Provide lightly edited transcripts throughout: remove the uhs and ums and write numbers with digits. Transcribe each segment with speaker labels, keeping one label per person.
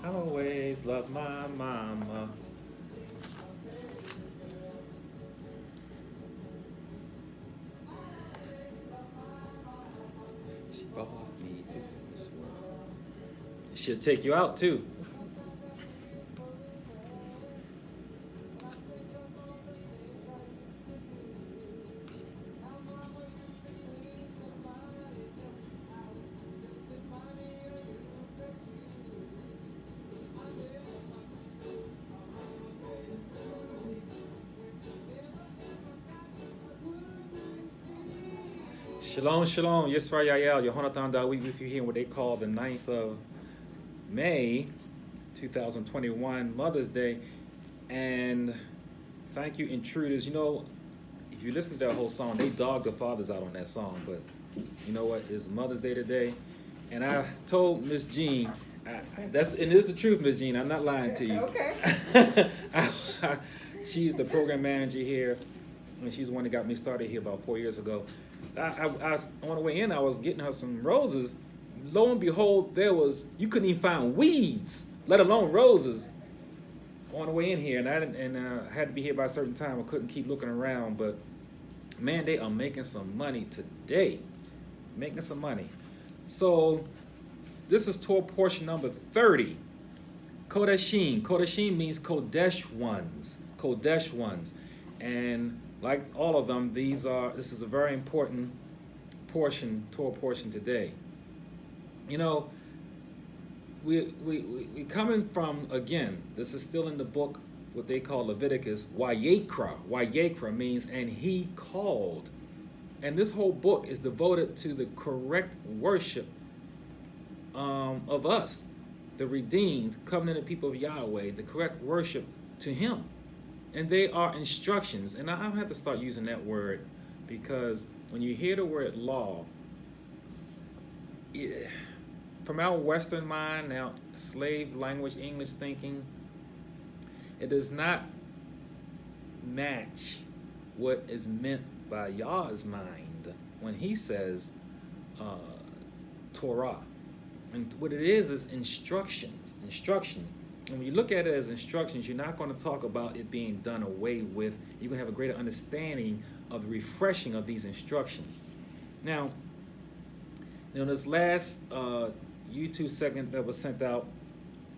Speaker 1: I always love my mama. She brought me to this world. She'll take you out too. Shalom, shalom. Yisrael, Yehonathan Dawid with you here in what they call the 9th of May, 2021, Mother's Day. And thank you, intruders. You know, if you listen to that whole song, they dogged the fathers out on that song. But you know what? It's Mother's Day today. And I told Miss Jean, and it's the truth, Miss Jean. I'm not lying to you.
Speaker 2: Okay.
Speaker 1: She's the program manager here. And she's the one that got me started here about 4 years ago. I on the way in, I was getting her some roses. Lo and behold, you couldn't even find weeds, let alone roses, on the way in here. And I had to be here by a certain time. I couldn't keep looking around. But man, they are making some money today, making some money. So this is Torah portion number 30. Kodeshim. Kodeshim means Kodesh ones. Kodesh ones, and like all of them, this is a very important portion, Torah portion today. You know, we coming from, again, this is still in the book, what they call Leviticus, Wayekra. Wayekra means, and he called. And this whole book is devoted to the correct worship of us, the redeemed, covenanted people of Yahweh, the correct worship to him. And they are instructions. And I have to start using that word, because when you hear the word law, from our Western mind, now slave language, English thinking, it does not match what is meant by Yah's mind when he says Torah. And what it is instructions. And when you look at it as instructions, you're not going to talk about it being done away with. You're going to have a greater understanding of the refreshing of these instructions. Now, this last YouTube segment that was sent out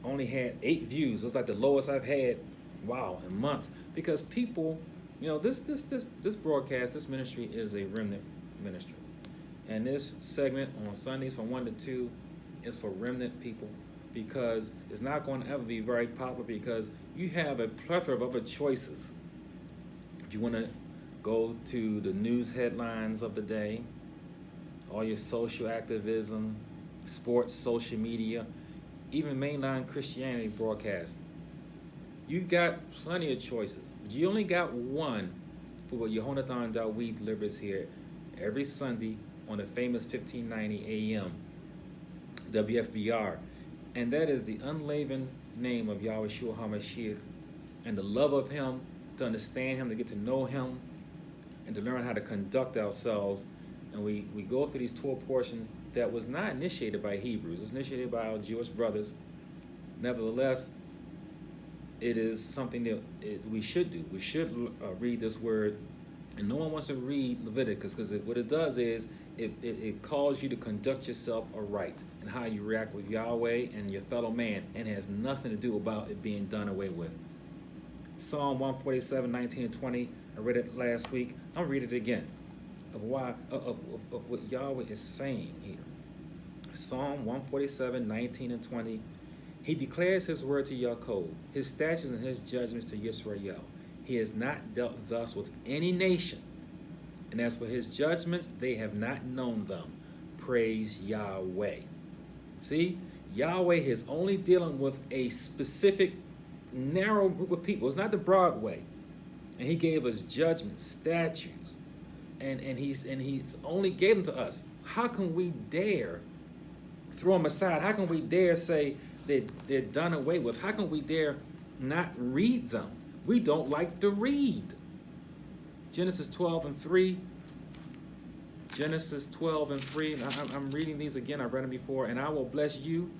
Speaker 1: only had 8 views. It was like the lowest I've had, in months. Because people, this broadcast, this ministry is a remnant ministry. And this segment on Sundays from 1 to 2 is for remnant people, because it's not going to ever be very popular, because you have a plethora of other choices. If you want to go to the news headlines of the day, all your social activism, sports, social media, even mainline Christianity broadcasts, you got plenty of choices. You only got one for what Yehonathan Dawid delivers here every Sunday on the famous 1590 AM WFBR. And that is the unleavened name of Yahweh Shua HaMashiach, and the love of him, to understand him, to get to know him, and to learn how to conduct ourselves. And we go through these Torah portions that was not initiated by Hebrews. It was initiated by our Jewish brothers. Nevertheless, it is something that we should do. We should read this word. And no one wants to read Leviticus, because what it does is it calls you to conduct yourself aright and how you react with Yahweh and your fellow man, and has nothing to do about it being done away with. Psalm 147, 19 and 20. I read it last week. I'll read it again of what Yahweh is saying here. Psalm 147, 19 and 20. He declares his word to Yaakov, his statutes and his judgments to Yisrael. He has not dealt thus with any nation. And as for his judgments, they have not known them. Praise Yahweh. See, Yahweh is only dealing with a specific, narrow group of people. It's not the broad way. And he gave us judgments, statutes, and he's only gave them to us. How can we dare throw them aside? How can we dare say they're done away with? How can we dare not read them? We don't like to read. Genesis 12 and 3. Genesis 12 and 3. I'm reading these again. I've read them before. And I will bless you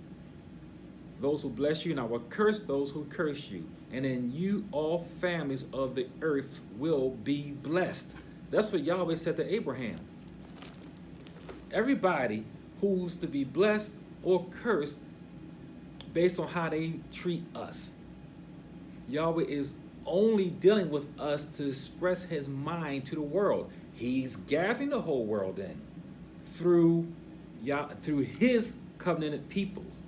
Speaker 1: those who bless you, and I will curse those who curse you. And in you all families of the earth will be blessed. That's what Yahweh said to Abraham. Everybody who's to be blessed or cursed based on how they treat us. Yahweh is only dealing with us to express his mind to the world. He's gathering the whole world in through his covenanted peoples.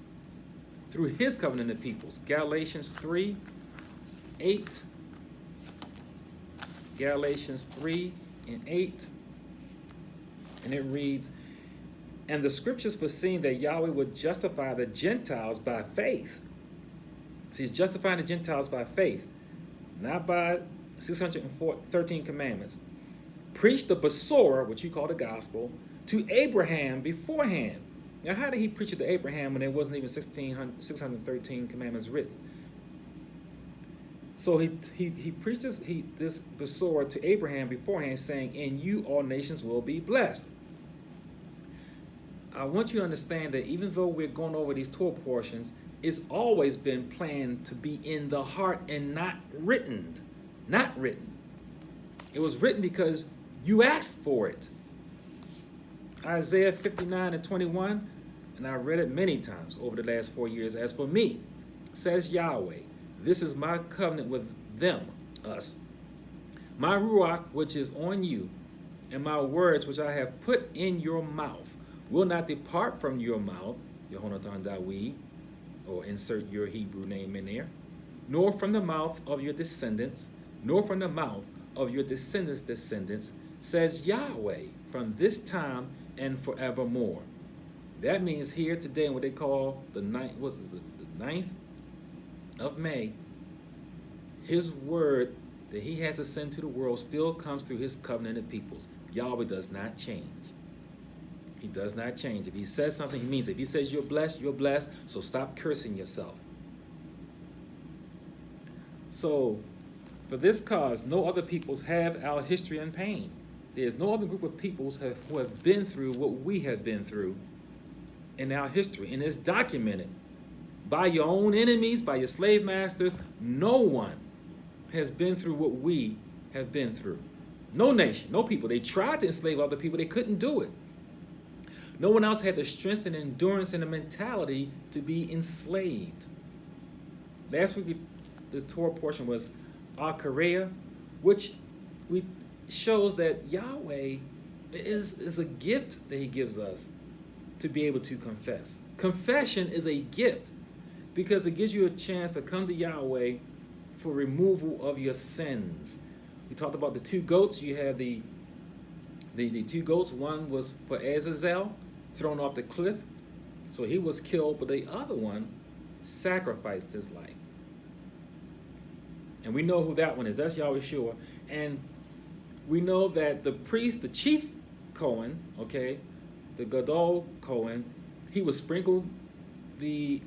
Speaker 1: Through his covenanted peoples. Galatians 3:8. Galatians 3:8. And it reads, and the scriptures foreseen that Yahweh would justify the Gentiles by faith. So he's justifying the Gentiles by faith, not by 613 commandments. Preach the Besorah, which you call the gospel, to Abraham beforehand. Now, how did he preach it to Abraham when there wasn't even 613 commandments written? So he preached this Besorah to Abraham beforehand, saying, in you all nations will be blessed. I want you to understand that even though we're going over these Torah portions, it's always been planned to be in the heart and not written. Not written. It was written because you asked for it. Isaiah 59:21, and I read it many times over the last 4 years. As for me, says Yahweh, this is my covenant with them, us. My ruach, which is on you, and my words, which I have put in your mouth, will not depart from your mouth, Yehonatan Dawid, or insert your Hebrew name in there, nor from the mouth of your descendants, nor from the mouth of your descendants, says Yahweh, from this time and forevermore. That means here today, in what they call the 9th of May, his word that he has to send to the world still comes through his covenanted peoples. Yahweh does not change. He does not change. If he says something, he means it. If he says you're blessed, you're blessed. So stop cursing yourself. So, for this cause, no other peoples have our history and pain. There is no other group of peoples who have been through what we have been through in our history. And it's documented by your own enemies, by your slave masters. No one has been through what we have been through. No nation, no people. They tried to enslave other people. They couldn't do it. No one else had the strength and endurance and the mentality to be enslaved. Last week, the Torah portion was Korea, which shows that Yahweh is a gift that he gives us to be able to confess. Confession is a gift because it gives you a chance to come to Yahweh for removal of your sins. We talked about the two goats. You have the two goats. One was for Azazel, thrown off the cliff, so he was killed, but the other one sacrificed his life. And we know who that one is. That's Yahweh Shua. And we know that the priest, the chief Cohen, okay, the Gadol Cohen, he would sprinkle the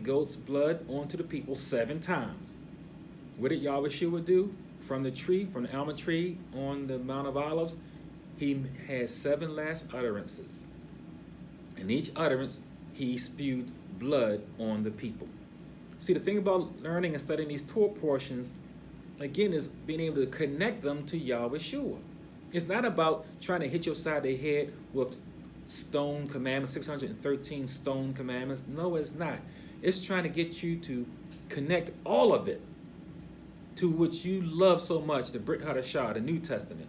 Speaker 1: goat's blood onto the people 7 times. What did Yahweh Shua do? From the tree, from the almond tree on the Mount of Olives, he had 7 last utterances. In each utterance, he spewed blood on the people. See, the thing about learning and studying these Torah portions, again, is being able to connect them to Yahweh Shua. It's not about trying to hit you upside the head with stone commandments, 613 stone commandments. No, it's not. It's trying to get you to connect all of it to what you love so much, the Brit Hadashah, the New Testament.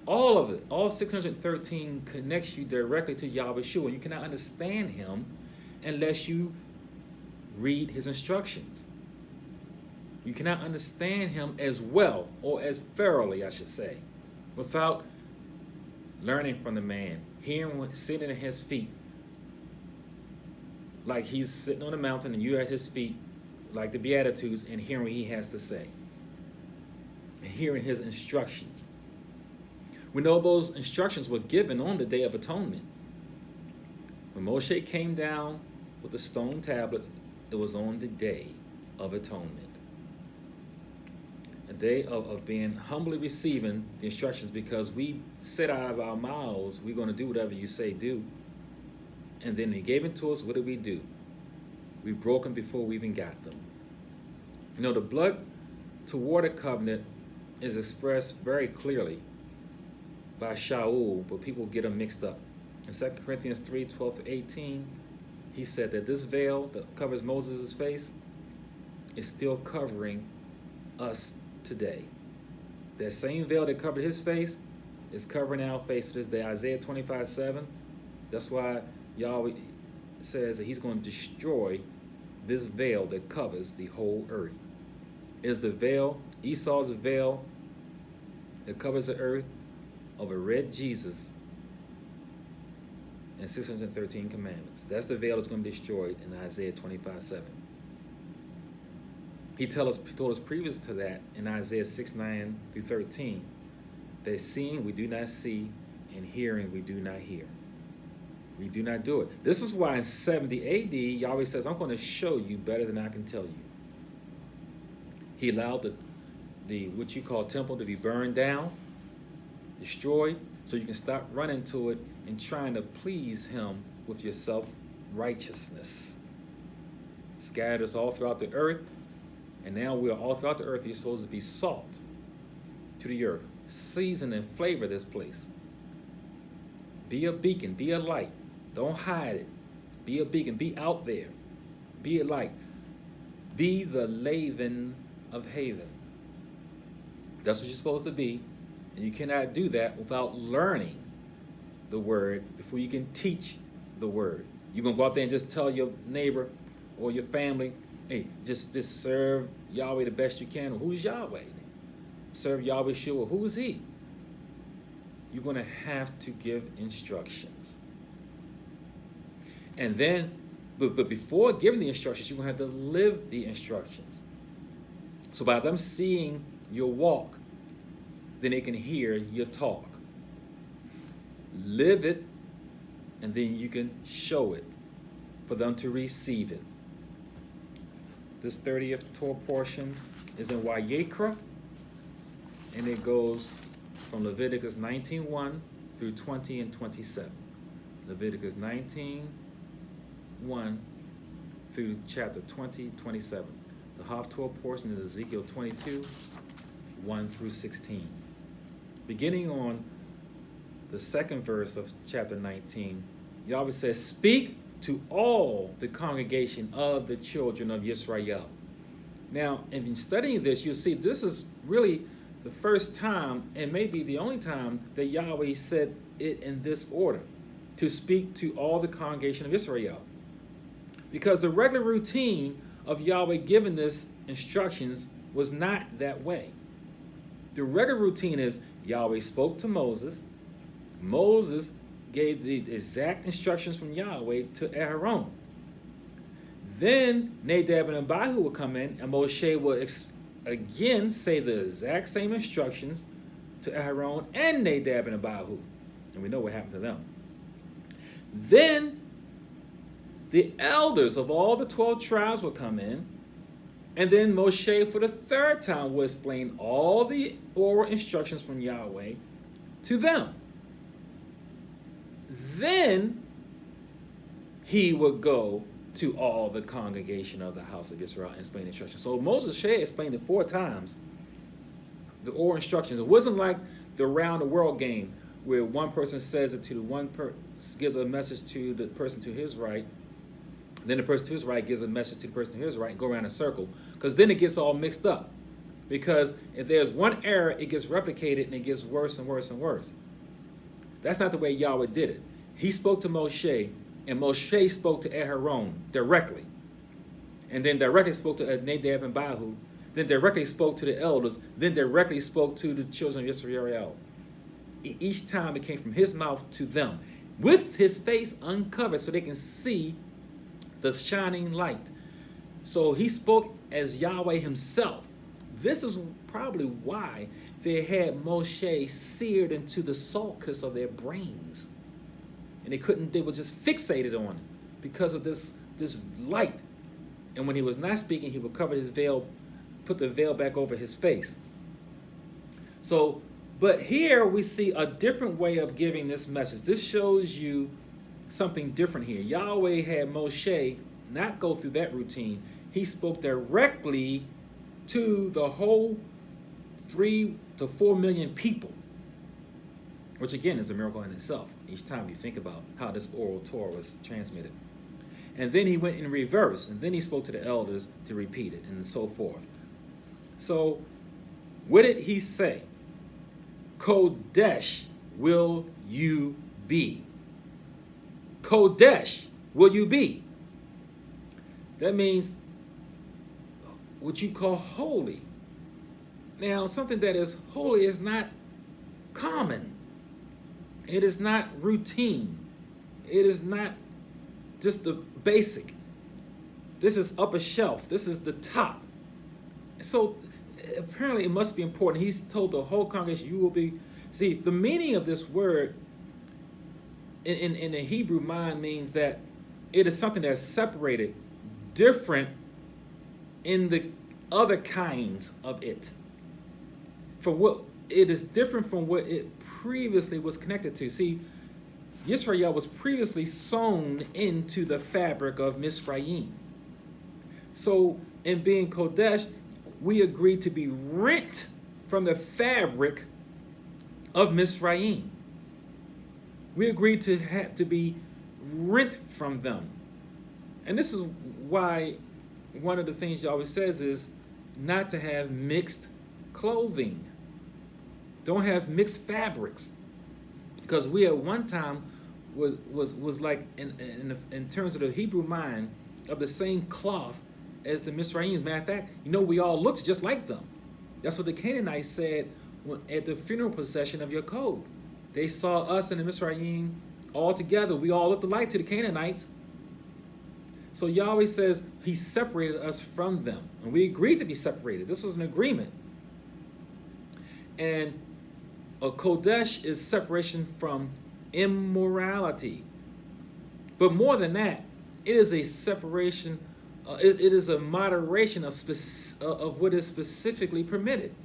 Speaker 1: All of it, all 613 connects you directly to Yahweh Shua. You cannot understand him unless you read his instructions. You cannot understand him as well, or as thoroughly, I should say, without learning from the man, hearing, sitting at his feet, like he's sitting on a mountain and you're at his feet, like the Beatitudes, and hearing what he has to say, and hearing his instructions. We know those instructions were given on the Day of Atonement. When Moshe came down with the stone tablets, it was on the Day of Atonement. A day of being humbly receiving the instructions, because we said out of our mouths, we're going to do whatever you say do. And then he gave it to us. What did we do? We broke them before we even got them. You know, the blood to water covenant is expressed very clearly by Shaul, but people get them mixed up. In 2 Corinthians 3:12-18, he said that this veil that covers Moses' face is still covering us today. That same veil that covered his face is covering our face to this day. Isaiah 25:7. That's why Yahweh says that he's going to destroy this veil that covers the whole earth. Is the veil, Esau's veil that covers the earth, of a red Jesus and 613 commandments. That's the veil that's going to be destroyed in Isaiah 25:7. He told us previous to that in Isaiah 6:9-13, that seeing we do not see, and hearing we do not hear. We do not do it. This is why in 70 AD, Yahweh says, I'm going to show you better than I can tell you. He allowed the what you call temple to be burned down, destroyed, so you can stop running to it and trying to please him with your self-righteousness. Scattered us all throughout the earth, and now we are all throughout the earth. You're supposed to be salt to the earth. Season and flavor this place. Be a beacon, be a light. Don't hide it. Be a beacon, be out there. Be a light. Be the Laven of Haven. That's what you're supposed to be. And you cannot do that without learning the word before you can teach the word. You're going to go out there and just tell your neighbor or your family, hey, just serve Yahweh the best you can. Well, who's Yahweh? Serve Yahweh Shua. Who is he? You're going to have to give instructions. And then, but before giving the instructions, you're going to have to live the instructions. So by them seeing your walk, then they can hear your talk. Live it, and then you can show it for them to receive it. This 30th Torah portion is in Vayikra, and it goes from Leviticus 19:1 through 20 and 27. Leviticus 19:1 through chapter 20:27. The half Torah portion is Ezekiel 22:1 through 16. Beginning on the second verse of chapter 19, Yahweh says, speak to all the congregation of the children of Yisrael. Now, in studying this, you'll see this is really the first time, and maybe the only time, that Yahweh said it in this order, to speak to all the congregation of Israel. Because the regular routine of Yahweh giving this instructions was not that way. The regular routine is Yahweh spoke to Moses. Moses gave the exact instructions from Yahweh to Aaron. Then Nadab and Abihu would come in, and Moshe would again say the exact same instructions to Aaron and Nadab and Abihu. And we know what happened to them. Then the elders of all the 12 tribes would come in, and then Moshe for the third time would explain all the oral instructions from Yahweh to them. Then he would go to all the congregation of the house of Israel and explain the instructions. So Moses explained it 4 times, the oral instructions. It wasn't like the round the world game where one person says it to the one person, gives a message to the person to his right, then the person to his right gives a message to the person to his right, and go around in a circle. Because then it gets all mixed up. Because if there's one error, it gets replicated and it gets worse and worse and worse. That's not the way Yahweh did it. He spoke to Moshe, and Moshe spoke to Aaron directly. And then directly spoke to Nadab and Abihu. Then directly spoke to the elders. Then directly spoke to the children of Israel. Each time it came from his mouth to them, with his face uncovered so they can see the shining light. So he spoke as Yahweh himself. This is probably why they had Moshe seared into the sulcus of their brains. And they were just fixated on it because of this light. And when he was not speaking, he would cover his veil, put the veil back over his face. So, but here we see a different way of giving this message. This shows you something different here. Yahweh had Moshe not go through that routine. He spoke directly to the whole 3 to 4 million people, which again is a miracle in itself each time you think about how this oral Torah was transmitted. And then he went in reverse, and then he spoke to the elders to repeat it, and so forth. So, what did he say? Kodesh will you be. Kodesh will you be. That means what you call holy. Now, something that is holy is not common. It is not routine. It is not just the basic. This is upper shelf. This is the top. So apparently it must be important. He's told the whole congregation, you will be. See, the meaning of this word in the Hebrew mind means that it is something that's separated, different in the other kinds of it. From what it is different from what it previously was connected to. See, Yisrael was previously sewn into the fabric of Misraim. So in being Kodesh, we agreed to be rent from the fabric of Misraim. We agreed to be rent from them. And this is why one of the things Yahweh says is not to have mixed clothing. Don't have mixed fabrics. Because we at one time was like, in terms of the Hebrew mind, of the same cloth as the Misraims. Matter of fact, we all looked just like them. That's what the Canaanites said at the funeral procession of Yaakov. They saw us and the Misraim all together. We all looked alike to the Canaanites. So Yahweh says he separated us from them. And we agreed to be separated. This was an agreement. And a Kodesh is separation from immorality. But more than that, it is a separation, it is a moderation of what is specifically permitted.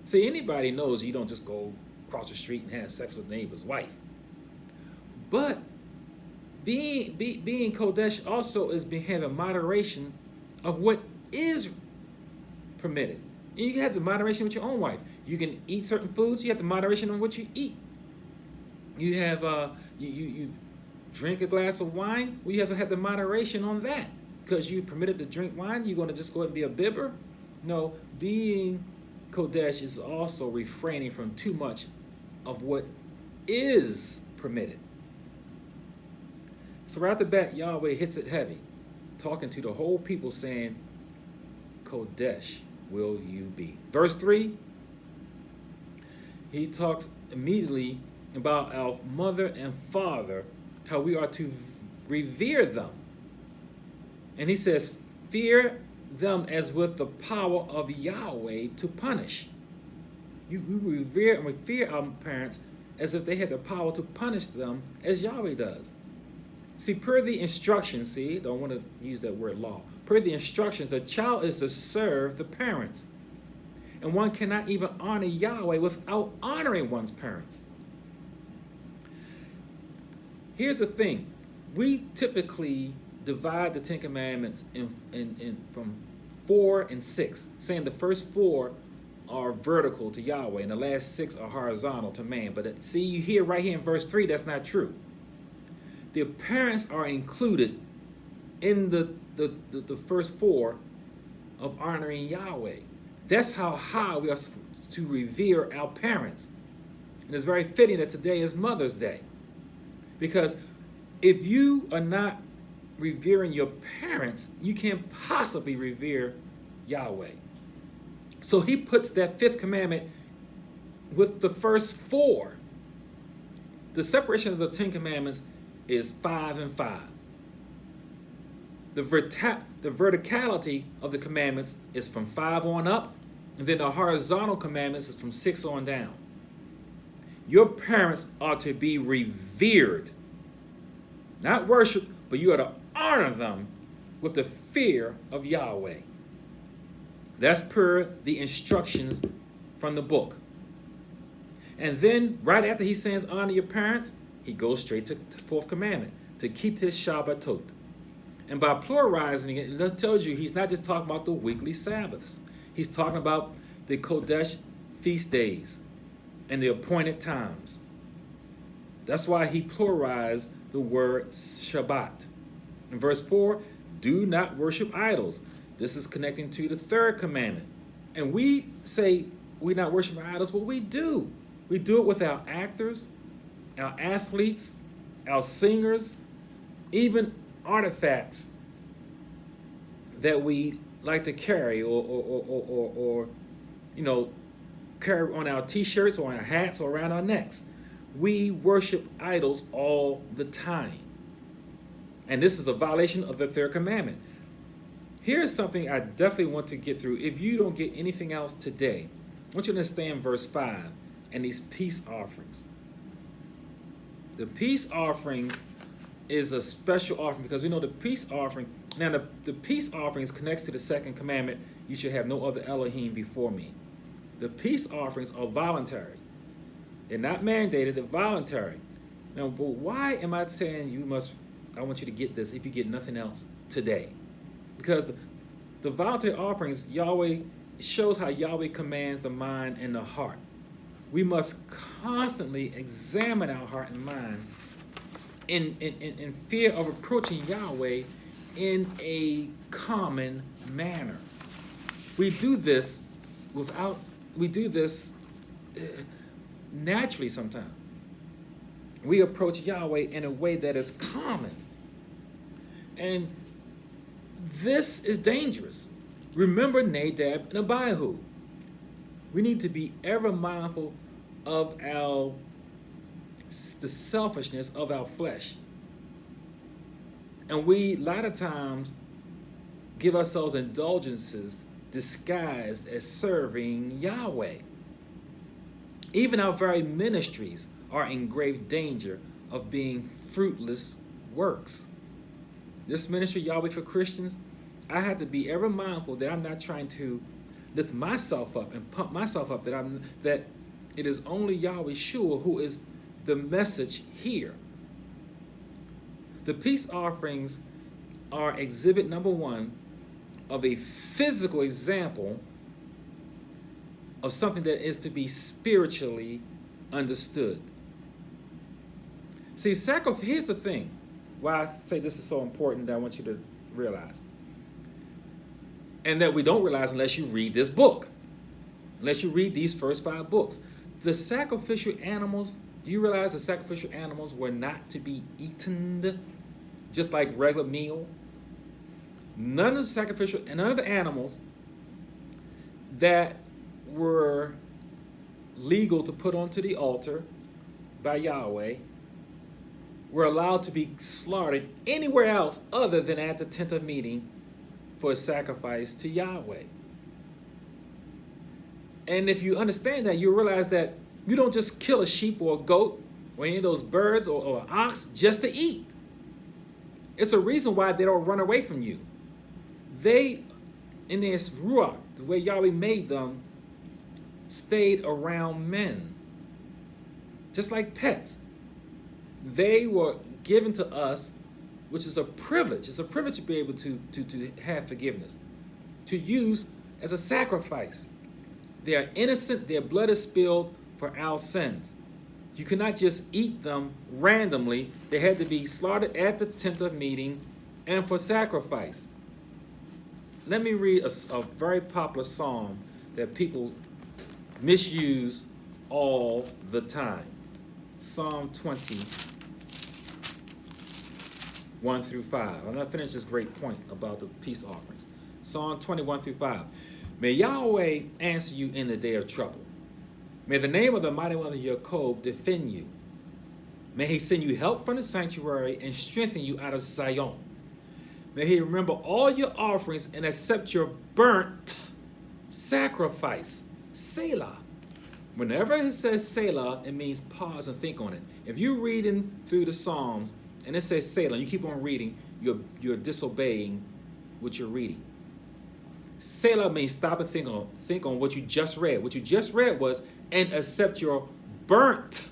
Speaker 1: See, anybody knows you don't just go across the street and have sex with neighbor's wife. But being Kodesh also is having moderation of what is permitted. You can have the moderation with your own wife. You can eat certain foods. You have the moderation on what you eat. You have you drink a glass of wine. Well, you have to have the moderation on that, because you permitted to drink wine. You're going to just go ahead and be a bibber? No, being Kodesh is also refraining from too much of what is permitted. So right at the back, Yahweh hits it heavy, talking to the whole people, saying, Kodesh will you be. Verse 3, he talks immediately about our mother and father, how we are to revere them. And he says, fear them as with the power of Yahweh to punish. We revere and we fear our parents as if they had the power to punish them as Yahweh does. See, per the instructions, don't want to use that word law. Per the instructions, the child is to serve the parents. And one cannot even honor Yahweh without honoring one's parents. Here's the thing. We typically divide the Ten Commandments in from 4 and 6, saying the first 4 are vertical to Yahweh and the last 6 are horizontal to man. But see, you hear right here in verse 3, that's not true. The parents are included in the first 4 of honoring Yahweh. That's how high we are to revere our parents. And it's very fitting that today is Mother's Day. Because if you are not revering your parents, you can't possibly revere Yahweh. So he puts that 5th commandment with the first 4. The separation of the 10 commandments is 5 and 5. The verticality of the commandments is from 5 on up, and then the horizontal commandments is from 6 on down. Your parents are to be revered, not worshiped, but you are to honor them with the fear of Yahweh. That's per the instructions from the book. And then right after he says honor your parents, he goes straight to the 4th commandment, to keep his Shabbatot. And by pluralizing it, it tells you he's not just talking about the weekly Sabbaths. He's talking about the Kodesh feast days and the appointed times. That's why he pluralized the word Shabbat. In verse 4, do not worship idols. This is connecting to the third commandment. And we say we not worship idols, but we do. We do it with our actors, our athletes, our singers, even artifacts that we like to carry or carry on our t-shirts or our hats or around our necks. We worship idols all the time. And this is a violation of the third commandment. Here's something I definitely want to get through. If you don't get anything else today, I want you to understand verse 5 and these peace offerings. The peace offering is a special offering because we know the peace offering, now the peace offerings connects to the second commandment, you should have no other Elohim before me. The peace offerings are voluntary. They're not mandated, they're voluntary. Now, but why am I saying I want you to get this if you get nothing else today? Because the voluntary offerings, Yahweh shows how Yahweh commands the mind and the heart. We must constantly examine our heart and mind in fear of approaching Yahweh in a common manner. We do this naturally sometimes. We approach Yahweh in a way that is common. And this is dangerous. Remember Nadab and Abihu. We need to be ever mindful of the selfishness of our flesh. And we, a lot of times, give ourselves indulgences disguised as serving Yahweh. Even our very ministries are in grave danger of being fruitless works. This ministry, Yahweh for Christians, I have to be ever mindful that I'm not trying to lift myself up and pump myself up, that it is only Yahweh Shua who is the message here. The peace offerings are exhibit number 1 of a physical example of something that is to be spiritually understood. See, here's the thing, why I say this is so important that I want you to realize. And that we don't realize unless you read this book. Unless you read these first 5 books. The sacrificial animals, do you realize the sacrificial animals were not to be eaten just like regular meal? None of the animals that were legal to put onto the altar by Yahweh were allowed to be slaughtered anywhere else other than at the tent of meeting for a sacrifice to Yahweh. And if you understand that, you realize that you don't just kill a sheep or a goat or any of those birds or an ox just to eat. It's a reason why they don't run away from you. They, in their ruach, the way Yahweh made them, stayed around men, just like pets. They were given to us, which is a privilege. It's a privilege to be able to have forgiveness, to use as a sacrifice. They are innocent. Their blood is spilled for our sins. You cannot just eat them randomly. They had to be slaughtered at the tent of meeting and for sacrifice. Let me read a very popular psalm that people misuse all the time. Psalm 20, 1 through 5. I'm going to finish this great point about the peace offerings. Psalm 21 through 5. May Yahweh answer you in the day of trouble. May the name of the mighty one of Jacob defend you. May he send you help from the sanctuary and strengthen you out of Zion. May he remember all your offerings and accept your burnt sacrifice. Selah. Whenever it says Selah, it means pause and think on it. If you're reading through the Psalms and it says Selah, and you keep on reading, you're disobeying what you're reading. Selah means stop and think on what you just read. What you just read was, and accept your burnt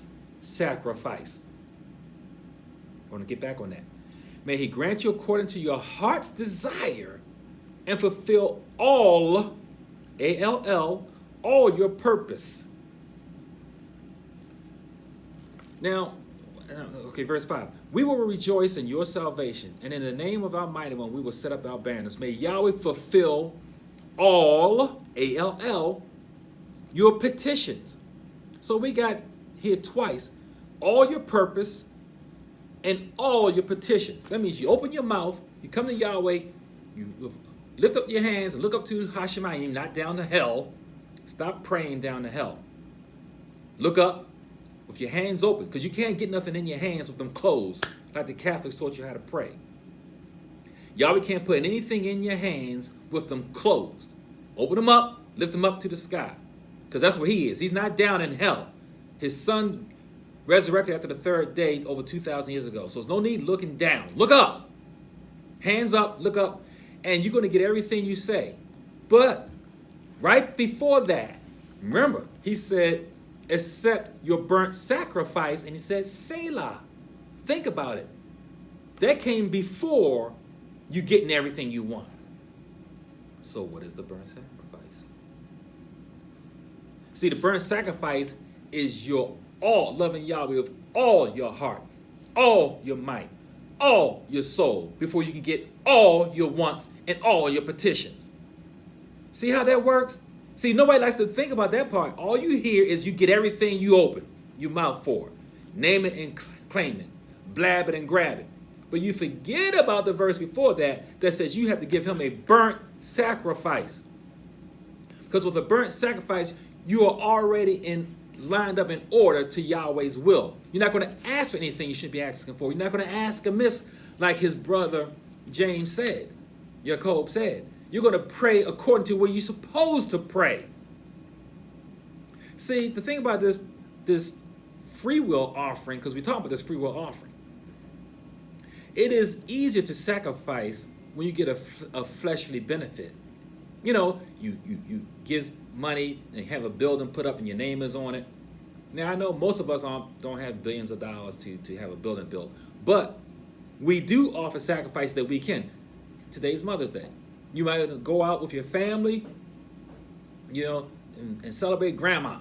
Speaker 1: sacrifice. I want to get back on that. May he grant you according to your heart's desire and fulfill all, A-L-L, all your purpose. Now, okay, verse 5. We will rejoice in your salvation, and in the name of our mighty one, we will set up our banners. May Yahweh fulfill all, A-L-L, your petitions. So we got here twice, all your purpose and all your petitions. That means you open your mouth, you come to Yahweh, you lift up your hands and look up to Hashemayim, not down to hell. Stop praying down to hell. Look up with your hands open, because you can't get nothing in your hands with them closed, like the Catholics taught you how to pray. Yahweh can't put anything in your hands with them closed. Open them up, lift them up to the sky, because that's where he is. He's not down in hell. His son resurrected after the third day over 2,000 years ago. So there's no need looking down. Look up. Hands up, look up, and you're going to get everything you say. But right before that, remember, he said, accept your burnt sacrifice, and he said, Selah. Think about it. That came before you getting everything you want. So what is the burnt sacrifice? See, the burnt sacrifice is your all, loving Yahweh with all your heart, all your might, all your soul, before you can get all your wants and all your petitions. See how that works? See, nobody likes to think about that part. All you hear is you get everything you open your mouth for. Name it and claim it. Blab it and grab it. But you forget about the verse before that that says you have to give him a burnt sacrifice. Because with a burnt sacrifice, you are already lined up in order to Yahweh's will. You're not going to ask for anything you shouldn't be asking for. You're not going to ask amiss like his brother James said, Jacob said. You're going to pray according to what you're supposed to pray. See, the thing about this free will offering, because we're talking about this free will offering, it is easier to sacrifice when you get a fleshly benefit. You know, you give money and have a building put up and your name is on it. Now, I know most of us don't have billions of dollars to have a building built, but we do offer sacrifice that we can. Today's Mother's Day. You might go out with your family, you know, and celebrate grandma.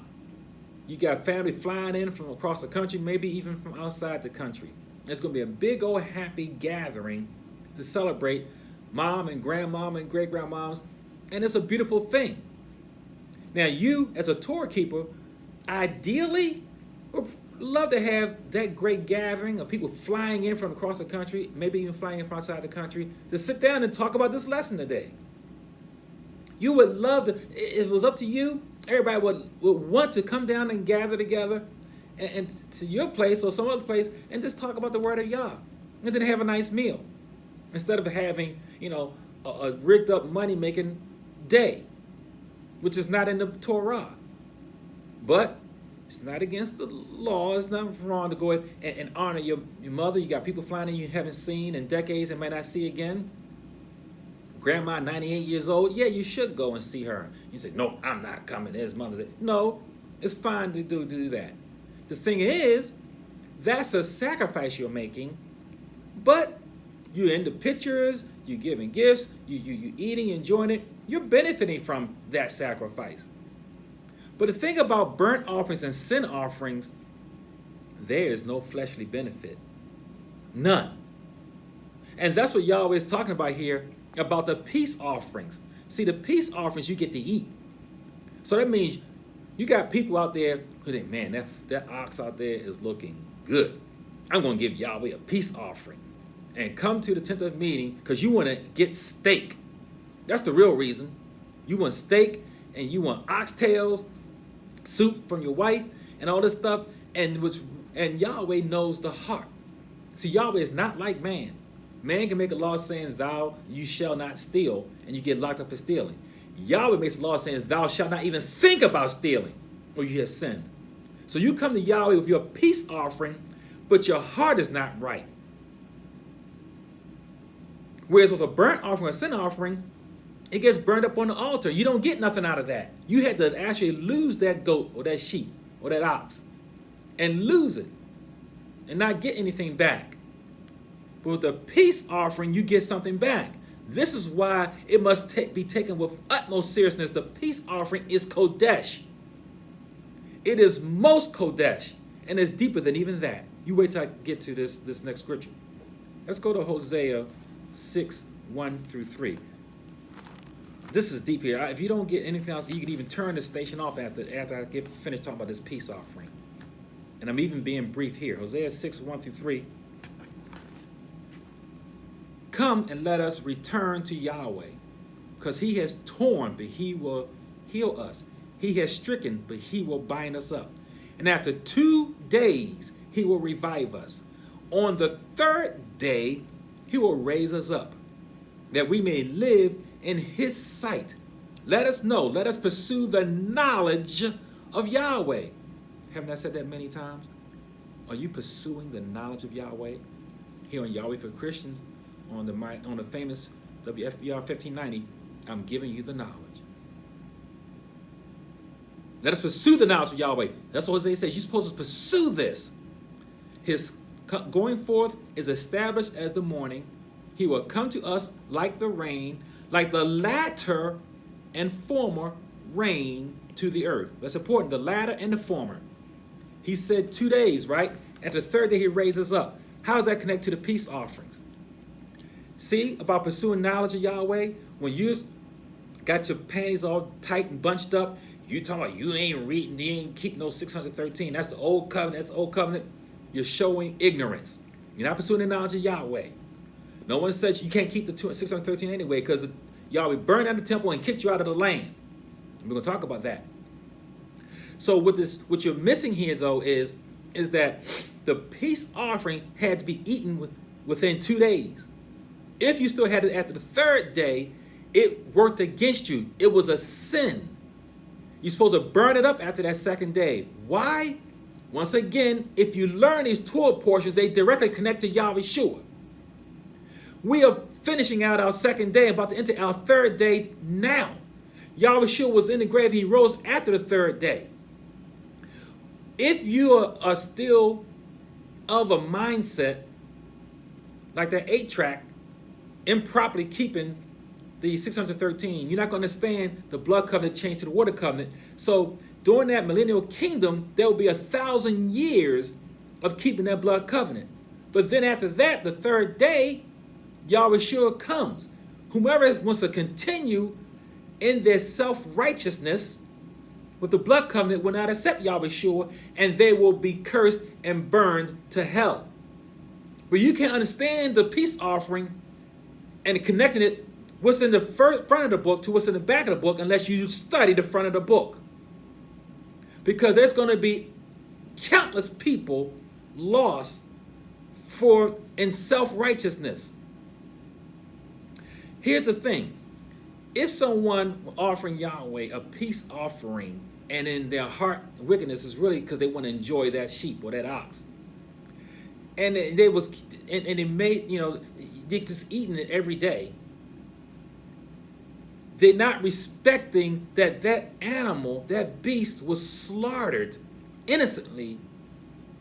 Speaker 1: You got family flying in from across the country, maybe even from outside the country. It's going to be a big old happy gathering to celebrate mom and grandmom and great-grandmoms, and it's a beautiful thing. Now, you, as a Torah keeper, ideally would love to have that great gathering of people flying in from across the country, maybe even flying in from outside the country, to sit down and talk about this lesson today. You would love to, if it was up to you, everybody would want to come down and gather together and to your place or some other place and just talk about the word of Yah, and then have a nice meal instead of having, you know, a rigged up money-making day, which is not in the Torah. But it's not against the law. It's not wrong to go ahead and honor your mother. You got people flying in you haven't seen in decades and may not see again. Grandma, 98 years old. Yeah, you should go and see her. You say, no, I'm not coming. It's Mother's Day. No, it's fine to do that. The thing is, that's a sacrifice you're making, but you're in the pictures, you're giving gifts, you eating, enjoying it. You're benefiting from that sacrifice. But the thing about burnt offerings and sin offerings, there is no fleshly benefit. None. And that's what Yahweh is talking about here, about the peace offerings. See, the peace offerings you get to eat. So that means you got people out there who think, man, that ox out there is looking good. I'm going to give Yahweh a peace offering. And come to the tent of meeting because you want to get steak. That's the real reason. You want steak and you want oxtails, soup from your wife, and all this stuff. And Yahweh knows the heart. See, Yahweh is not like man. Man can make a law saying, you shall not steal, and you get locked up for stealing. Yahweh makes a law saying, thou shalt not even think about stealing, or you have sinned. So you come to Yahweh with your peace offering, but your heart is not right. Whereas with a burnt offering or sin offering, it gets burned up on the altar. You don't get nothing out of that. You had to actually lose that goat or that sheep or that ox and lose it and not get anything back. But with the peace offering, you get something back. This is why it must be taken with utmost seriousness. The peace offering is Kodesh. It is most Kodesh, and it's deeper than even that. You wait till I get to this next scripture. Let's go to Hosea 6, 1 through 3. This is deep here. If you don't get anything else, you can even turn the station off after I get finished talking about this peace offering. And I'm even being brief here. Hosea 6, 1 through 3. Come and let us return to Yahweh, because he has torn, but he will heal us. He has stricken, but he will bind us up. And after 2 days, he will revive us. On the 3rd day, he will raise us up, that we may live in his sight. Let us know, let us pursue the knowledge of Yahweh. Haven't I said that many times? Are you pursuing the knowledge of Yahweh? Here on Yahweh for Christians, on the famous WFBR 1590, I'm giving you the knowledge. Let us pursue the knowledge of Yahweh. That's what Hosea says. You're supposed to pursue this. His going forth is established as the morning. He will come to us like the rain, like the latter and former rain to the earth. That's important, the latter and the former. He said 2 days, right? At the 3rd day, he raises up. How does that connect to the peace offerings? See, about pursuing knowledge of Yahweh, when you got your panties all tight and bunched up, you talking about you ain't reading, you ain't keeping those 613. That's the old covenant, that's the old covenant. You're showing ignorance. You're not pursuing the knowledge of Yahweh. No one says you can't keep the 613 anyway, because Yahweh burned down the temple and kicked you out of the land. We're going to talk about that. So what you're missing here, though, is that the peace offering had to be eaten within 2 days. If you still had it after the 3rd day, it worked against you. It was a sin. You're supposed to burn it up after that 2nd day. Why? Once again, if you learn these Torah portions, they directly connect to Yahweh Shua. We are finishing out our 2nd day, about to enter our 3rd day now. Yahweh Shua was in the grave. He rose after the 3rd day. If you are still of a mindset like that 8-track, improperly keeping the 613, you're not going to understand the blood covenant change to the water covenant. So during that millennial kingdom, there will be 1,000 years of keeping that blood covenant. But then after that, the 3rd day, Yahweh Shua comes. Whomever wants to continue in their self-righteousness with the blood covenant will not accept Yahweh Shua, and they will be cursed and burned to hell. But you can't understand the peace offering and connecting it, what's in the front of the book to what's in the back of the book, unless you study the front of the book. Because there's going to be countless people lost in self-righteousness. Here's the thing. If someone offering Yahweh a peace offering, and in their heart wickedness is really because they want to enjoy that sheep or that ox, and they made, they just eating it every day, they're not respecting that animal, that beast was slaughtered innocently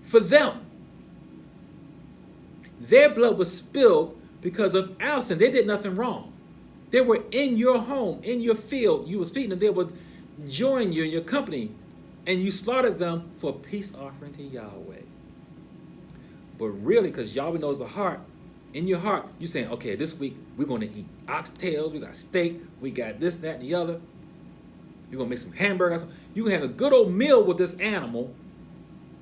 Speaker 1: for them. Their blood was spilled because of our sin. They did nothing wrong. They were in your home, in your field. You was feeding them. They would join you in your company, and you slaughtered them for a peace offering to Yahweh. But really, because Yahweh knows the heart, in your heart, you're saying, okay, this week we're going to eat oxtails, we got steak, we got this, that, and the other. You're going to make some hamburgers. You can have a good old meal with this animal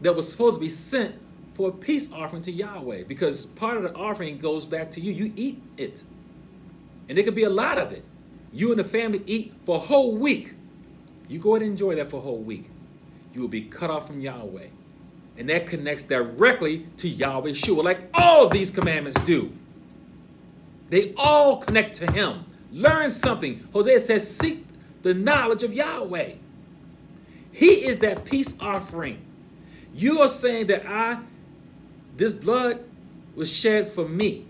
Speaker 1: that was supposed to be sent for a peace offering to Yahweh, because part of the offering goes back to you. You eat it. And there could be a lot of it. You and the family eat for a whole week. You go ahead and enjoy that for a whole week. You will be cut off from Yahweh. And that connects directly to Yahweh Shua, like all of these commandments do. They all connect to him. Learn something. Hosea says, seek the knowledge of Yahweh. He is that peace offering. You are saying that this blood was shed for me.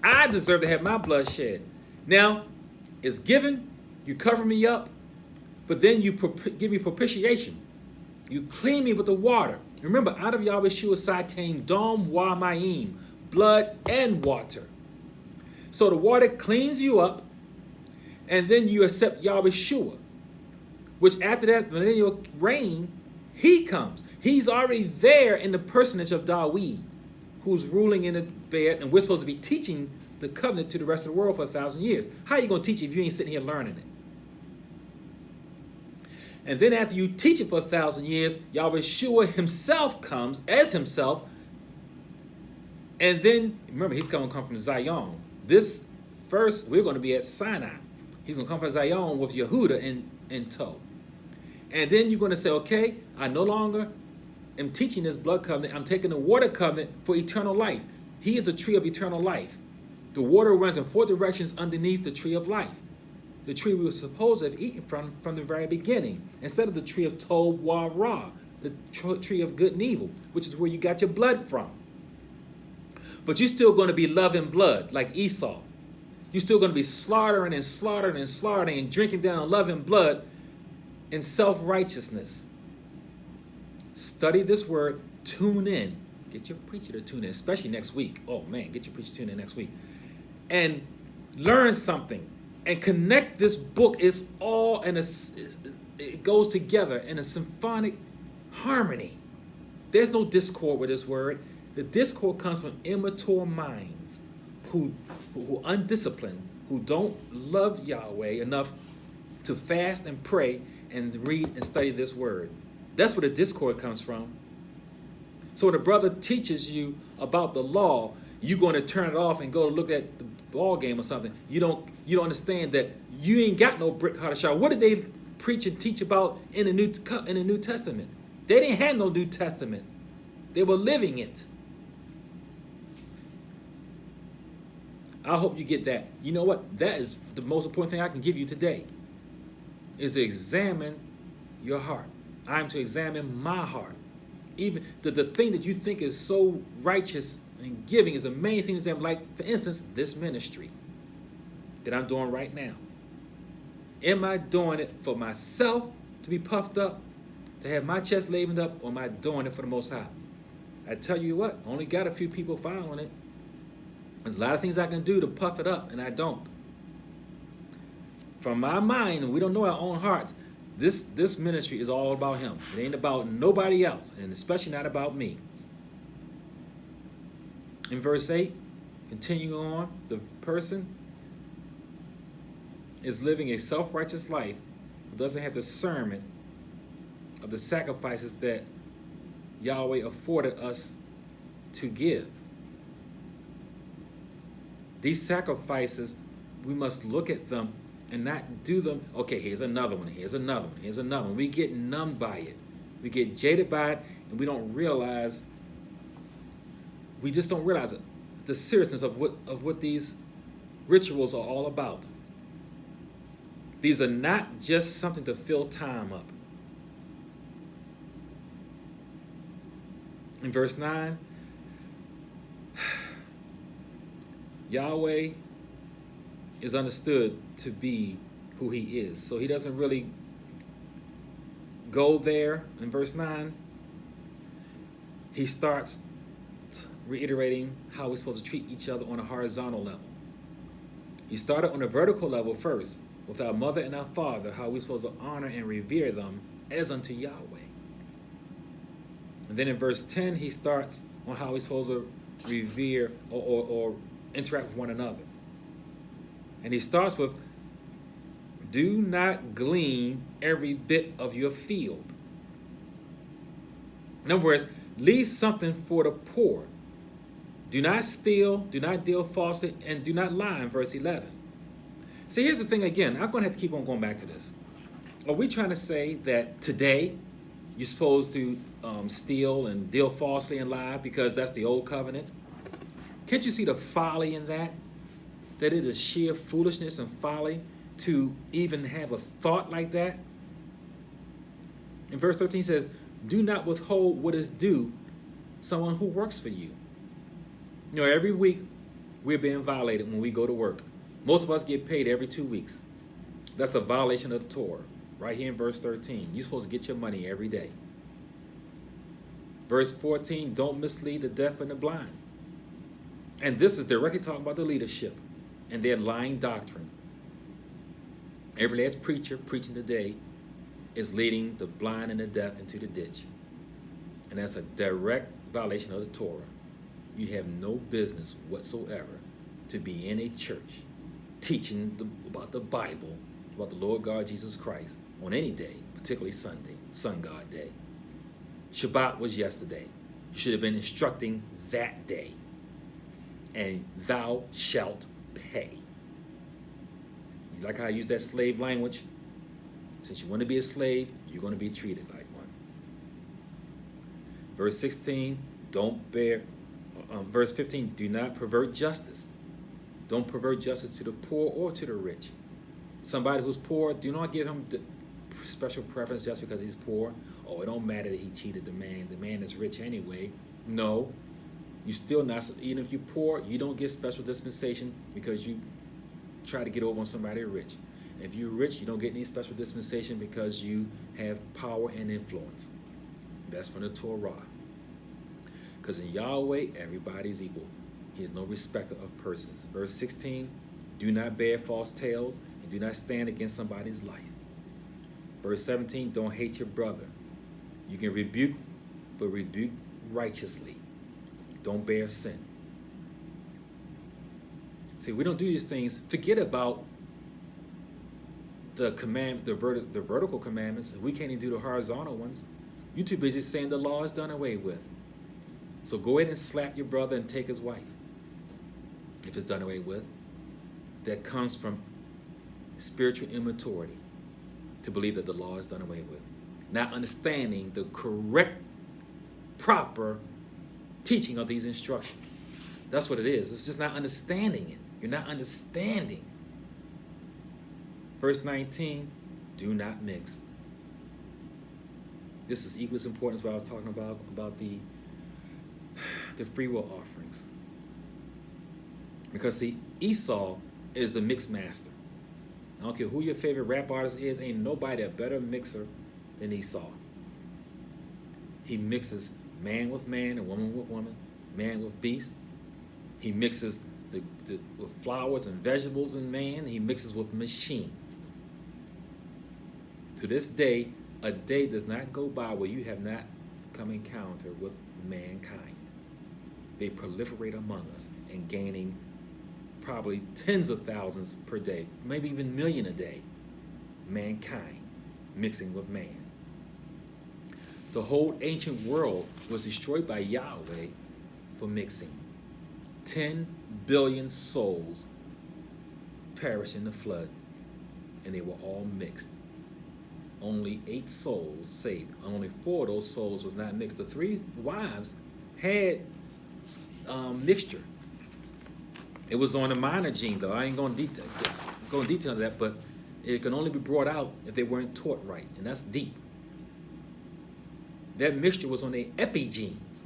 Speaker 1: I deserve to have my blood shed. Now, it's given, you cover me up, but then you give me propitiation. You clean me with the water. Remember, out of Yahweh Shua's side came Dom Wa Mayim, blood, and water. So the water cleans you up, and then you accept Yahweh Shua, which after that millennial reign, he comes. He's already there in the personage of Dawid, who's ruling in the bed, and we're supposed to be teaching the covenant to the rest of the world for 1,000 years. How are you going to teach it if you ain't sitting here learning it? And then after you teach it for 1,000 years, Yahweh Shua himself comes as himself. And then, remember, he's going to come from Zion. This first, we're going to be at Sinai. He's going to come from Zion with Yehuda in tow. And then you're going to say, okay, I no longer am teaching this blood covenant. I'm taking the water covenant for eternal life. He is the tree of eternal life. The water runs in 4 directions underneath the tree of life. The tree we were supposed to have eaten from the very beginning, instead of the tree of Tob Wa Ra, the tree of good and evil, which is where you got your blood from. But you're still going to be loving blood like Esau. You're still going to be slaughtering and slaughtering and slaughtering and drinking down loving blood in self-righteousness. Study this word, tune in. Get your preacher to tune in, especially next week. Oh man, get your preacher to tune in next week. And learn something. And connect this book. It's all it goes together in a symphonic harmony. There's no discord with this word. The discord comes from immature minds who undisciplined, who don't love Yahweh enough to fast and pray and read and study this word. That's where the discord comes from. So when a brother teaches you about the law, you're going to turn it off and go look at the ball game or something. You don't understand that you ain't got no Brit Hadashah. What did they preach and teach about in the New Testament? They didn't have no New Testament. They were living it. I hope you get that. You know what? That is the most important thing I can give you today, is to examine your heart. I'm to examine my heart. Even the thing that you think is so righteous and giving is the main thing to examine. Like, for instance, this ministry that I'm doing right now. Am I doing it for myself to be puffed up, to have my chest lavened up, or am I doing it for the Most High? I tell you what, only got a few people following it. There's a lot of things I can do to puff it up, and I don't. From my mind, and we don't know our own hearts, this ministry is all about him. It ain't about nobody else, and especially not about me. In verse 8, continuing on, the person is living a self-righteous life who doesn't have discernment of the sacrifices that Yahweh afforded us to give. These sacrifices, we must look at them and not do them. Okay, here's another one, here's another one, here's another one. We get numbed by it. We get jaded by it, and we don't realize, we just don't realize it, the seriousness of what these rituals are all about. These are not just something to fill time up. In verse 9, Yahweh is understood to be who he is. So he doesn't really go there. In verse 9, he starts reiterating how we're supposed to treat each other on a horizontal level. He started on a vertical level first, with our mother and our father, how we're supposed to honor and revere them as unto Yahweh. And then in verse 10, he starts on how we're supposed to revere or interact with one another. And he starts with, do not glean every bit of your field. In other words, leave something for the poor. Do not steal, do not deal falsely, and do not lie in verse 11. See, here's the thing again. I'm going to have to keep on going back to this. Are we trying to say that today you're supposed to steal and deal falsely and lie because that's the old covenant? Can't you see the folly in that? That it is sheer foolishness and folly to even have a thought like that? In verse 13 it says, do not withhold what is due someone who works for you. You know, every week we're being violated when we go to work. Most of us get paid every 2 weeks. That's a violation of the Torah. Right here in verse 13. You're supposed to get your money every day. Verse 14, don't mislead the deaf and the blind. And this is directly talking about the leadership and their lying doctrine. Every last preacher preaching today is leading the blind and the deaf into the ditch. And that's a direct violation of the Torah. You have no business whatsoever to be in a church teaching about the Bible, about the Lord God Jesus Christ on any day, particularly Sunday, Sun God Day. Shabbat was yesterday. You should have been instructing that day. And thou shalt pay. You like how I use that slave language? Since you want to be a slave, you're going to be treated like one. Verse 16, verse 15, do not pervert justice. Don't pervert justice to the poor or to the rich. Somebody who's poor, do not give him the special preference just because he's poor. Oh, it don't matter that he cheated the man. The man is rich anyway. No, you still not, even if you're poor, you don't get special dispensation because you try to get over on somebody rich. If you're rich, you don't get any special dispensation because you have power and influence. That's from the Torah. Because in Yahweh, everybody's equal. He is no respecter of persons. Verse 16, do not bear false tales and do not stand against somebody's life. Verse 17, don't hate your brother. You can rebuke, but rebuke righteously. Don't bear sin. See, we don't do these things. Forget about the vertical commandments. We can't even do the horizontal ones. You're too busy saying the law is done away with. So go ahead and slap your brother and take his wife. If it's done away with, that comes from spiritual immaturity to believe that the law is done away with. Not understanding the correct, proper teaching of these instructions. That's what it is. It's just not understanding it. You're not understanding. Verse 19, do not mix. This is equally as important as what I was talking about the free will offerings. Because see, Esau is the mix master. I don't care who your favorite rap artist is, ain't nobody a better mixer than Esau. He mixes man with man and woman with woman, man with beast. He mixes with flowers and vegetables and man. He mixes with machines. To this day, a day does not go by where you have not come encounter with mankind. They proliferate among us and gaining probably tens of thousands per day, maybe even a million a day. Mankind mixing with man. The whole ancient world was destroyed by Yahweh for mixing. 10 billion souls perished in the flood, and they were all mixed. Only 8 souls saved. Only 4 of those souls was not mixed. The 3 wives had mixture. It was on a minor gene, though. I ain't going to go in detail on that, but it can only be brought out if they weren't taught right, and that's deep. That mixture was on the epigenes,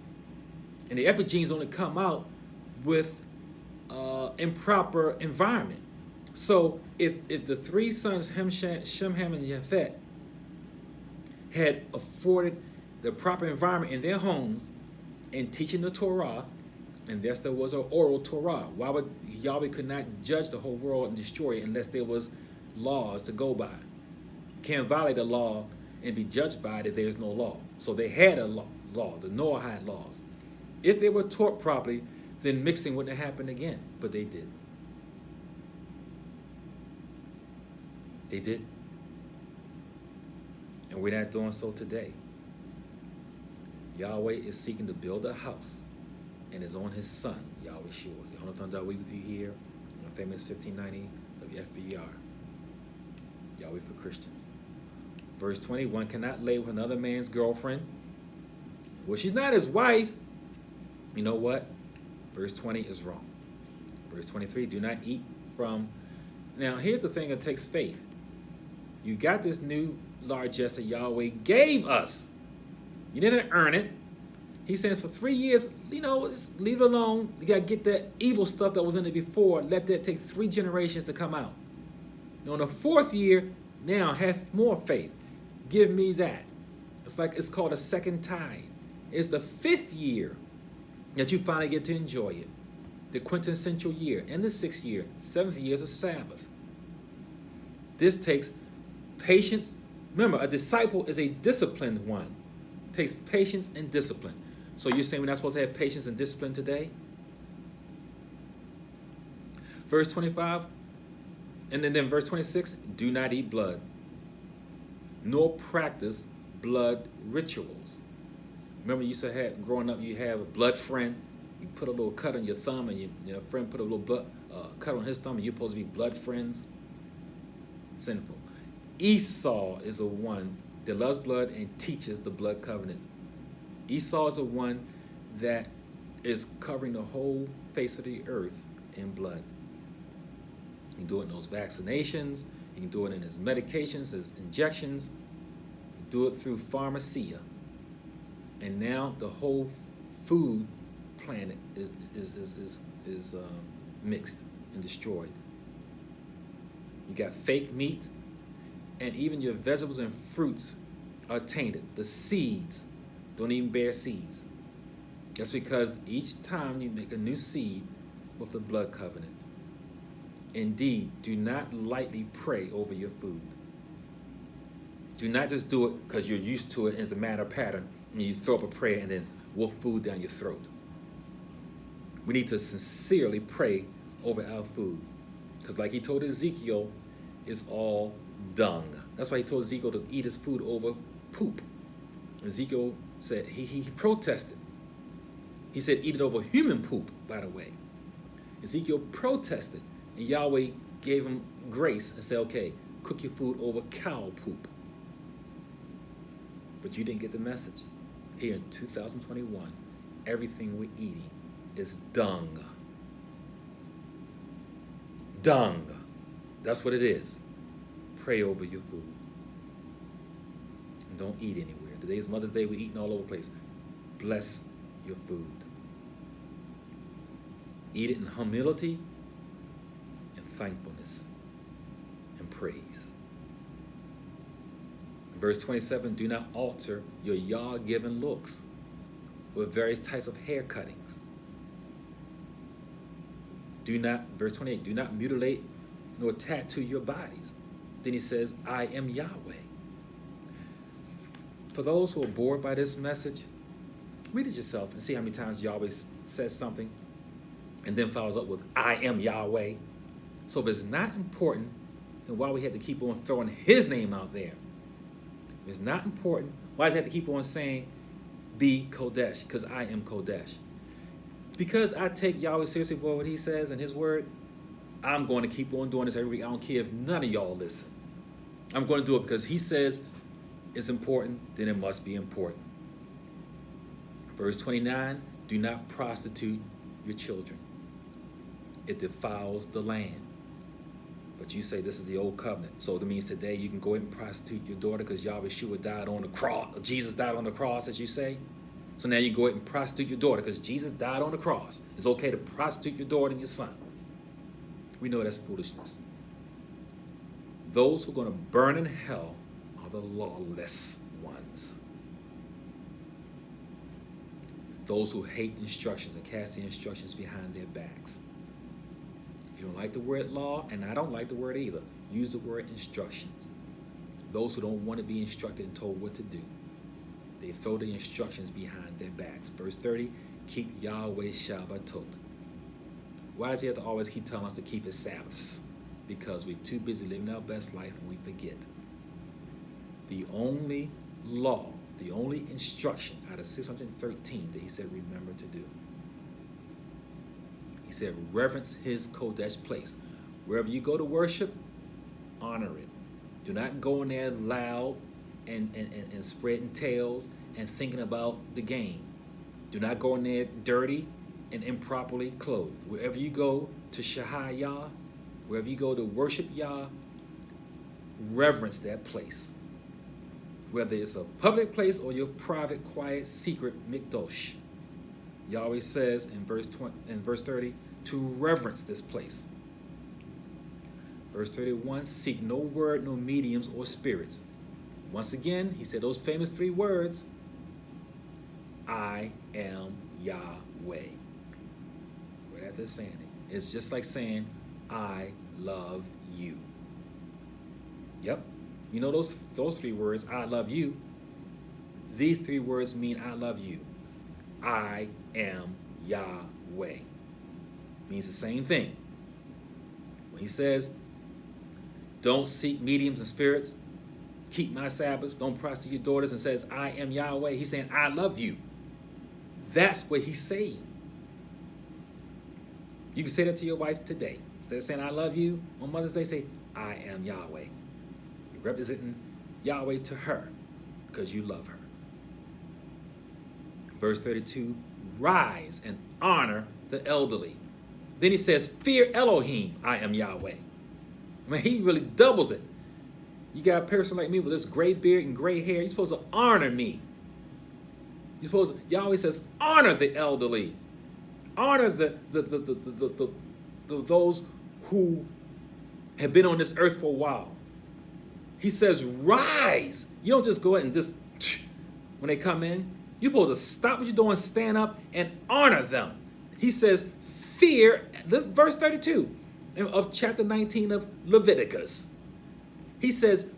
Speaker 1: and the epigenes only come out with improper environment. So if the 3 sons, Shem, Ham, and Japhet, had afforded the proper environment in their homes and teaching the Torah, and thus there was an oral Torah. Why would Yahweh could not judge the whole world and destroy it unless there was laws to go by? You can't violate the law and be judged by it if there's no law. So they had a law, the Noahide laws. If they were taught properly, then mixing wouldn't have happened again. But they did. They did. And we're not doing so today. Yahweh is seeking to build a house and is on his son, Yahweh Shua. Yahweh with you here on famous 1590 WFBR. Yahweh for Christians. Verse 20, one cannot lay with another man's girlfriend. Well, she's not his wife. You know what? Verse 20 is wrong. Verse 23, do not eat from... Now, here's the thing that takes faith. You got this new largesse that Yahweh gave us. You didn't earn it. He says for 3 years, just leave it alone. You got to get that evil stuff that was in it before. Let that take 3 generations to come out. Now, in the 4th year, now have more faith. Give me that. It's called a second tithe. It's the 5th year that you finally get to enjoy it. the quintessential year, and the 6th year. 7th year is a Sabbath. This takes patience. Remember, a disciple is a disciplined one. It takes patience and discipline. So you're saying we're not supposed to have patience and discipline today? Verse 25, and then verse 26, do not eat blood, nor practice blood rituals. Remember, you used to have, growing up, you have a blood friend. You put a little cut on your thumb, and your friend put a little blood, cut on his thumb, and you're supposed to be blood friends. Sinful. Esau is the one that loves blood and teaches the blood covenant. Esau is the one that is covering the whole face of the earth in blood. You can do it in those vaccinations. You can do it in his medications, his injections. You do it through pharmacia. And now the whole food planet is mixed and destroyed. You got fake meat, and even your vegetables and fruits are tainted. The seeds don't even bear seeds. That's because each time you make a new seed with the blood covenant. Indeed, do not lightly pray over your food. Do not just do it because you're used to it as a matter of pattern, and you throw up a prayer and then wolf food down your throat. We need to sincerely pray over our food. Because like he told Ezekiel, it's all dung. That's why he told Ezekiel to eat his food over poop. Ezekiel said, he protested. He said, eat it over human poop, by the way. Ezekiel protested, and Yahweh gave him grace and said, okay, cook your food over cow poop. But you didn't get the message. Here in 2021, everything we're eating is dung. Dung. That's what it is. Pray over your food. And don't eat anywhere. Today's Mother's Day, we're eating all over the place. Bless your food. Eat it in humility and thankfulness and praise. Verse 27, do not alter your Yah-given looks with various types of hair cuttings. Do not, verse 28, do not mutilate nor tattoo your bodies. Then he says, I am Yahweh. For those who are bored by this message, read it yourself and see how many times Yahweh says something and then follows up with, I am Yahweh. So if it's not important, then why we had to keep on throwing his name out there? If it's not important, why does he have to keep on saying, be Kodesh? Because I am Kodesh. Because I take Yahweh seriously for what he says in his word, I'm going to keep on doing this every week. I don't care if none of y'all listen. I'm going to do it because he says it's important, then it must be important. Verse 29, do not prostitute your children. It defiles the land. But you say this is the old covenant. So that means today you can go ahead and prostitute your daughter because Yahweh Shua died on the cross. Jesus died on the cross, as you say. So now you go ahead and prostitute your daughter because Jesus died on the cross. It's okay to prostitute your daughter and your son. We know that's foolishness. Those who are going to burn in hell are the lawless ones. Those who hate instructions and cast the instructions behind their backs. If you don't like the word law, and I don't like the word either, use the word instructions. Those who don't want to be instructed and told what to do, they throw the instructions behind their backs. Verse 30, keep Yahweh Shabbatot. Why does he have to always keep telling us to keep his Sabbaths? Because we're too busy living our best life and we forget. The only law, the only instruction out of 613 that he said remember to do. He said reverence his Kodesh place. Wherever you go to worship, honor it. Do not go in there loud and spreading tails and thinking about the game. Do not go in there dirty and improperly clothed. Wherever you go to Shahayah, wherever you go to worship Yah, reverence that place. Whether it's a public place or your private, quiet, secret mikdosh. Yahweh says in verse 30, to reverence this place. Verse 31, seek no word, no mediums or spirits. Once again, he said those famous 3 words, I am Yahweh. right after saying it. It's just like saying, I love you. Yep. You know those 3 words, I love you. These 3 words mean I love you. I am Yahweh. Means the same thing. When he says, don't seek mediums and spirits, keep my Sabbaths, don't prostitute your daughters, and says, I am Yahweh, he's saying, I love you. That's what he's saying. You can say that to your wife today. Instead of saying, I love you, on Mother's Day, say, I am Yahweh. You're representing Yahweh to her because you love her. Verse 32, rise and honor the elderly. Then he says, fear Elohim, I am Yahweh. I mean, he really doubles it. You got a person like me with this gray beard and gray hair. You're supposed to honor me. Yahweh says, honor the elderly. Honor those who have been on this earth for a while. He says, rise. You don't just go ahead and just, when they come in, you're supposed to stop what you're doing, stand up, and honor them. He says, fear, verse 32 of chapter 19 of Leviticus. He says,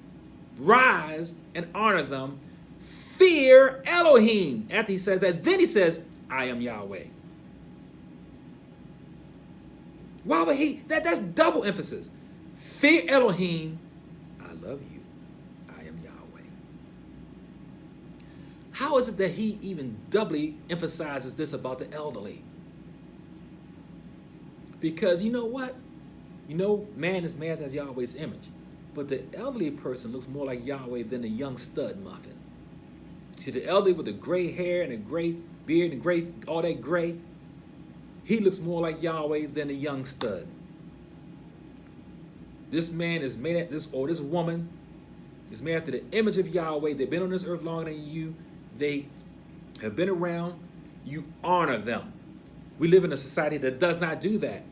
Speaker 1: rise and honor them. Fear Elohim. After he says that, then he says, I am Yahweh. Why would that's double emphasis. Fear Elohim. I love you. I am Yahweh. How is it that he even doubly emphasizes this about the elderly? Because you know what? You know, man is made after Yahweh's image. But the elderly person looks more like Yahweh than the young stud muffin. See, the elderly with the gray hair and the gray beard and gray, all that gray, he looks more like Yahweh than the young stud. This man is made at this woman is made after the image of Yahweh. They've been on this earth longer than you. They have been around. You honor them. We live in a society that does not do that.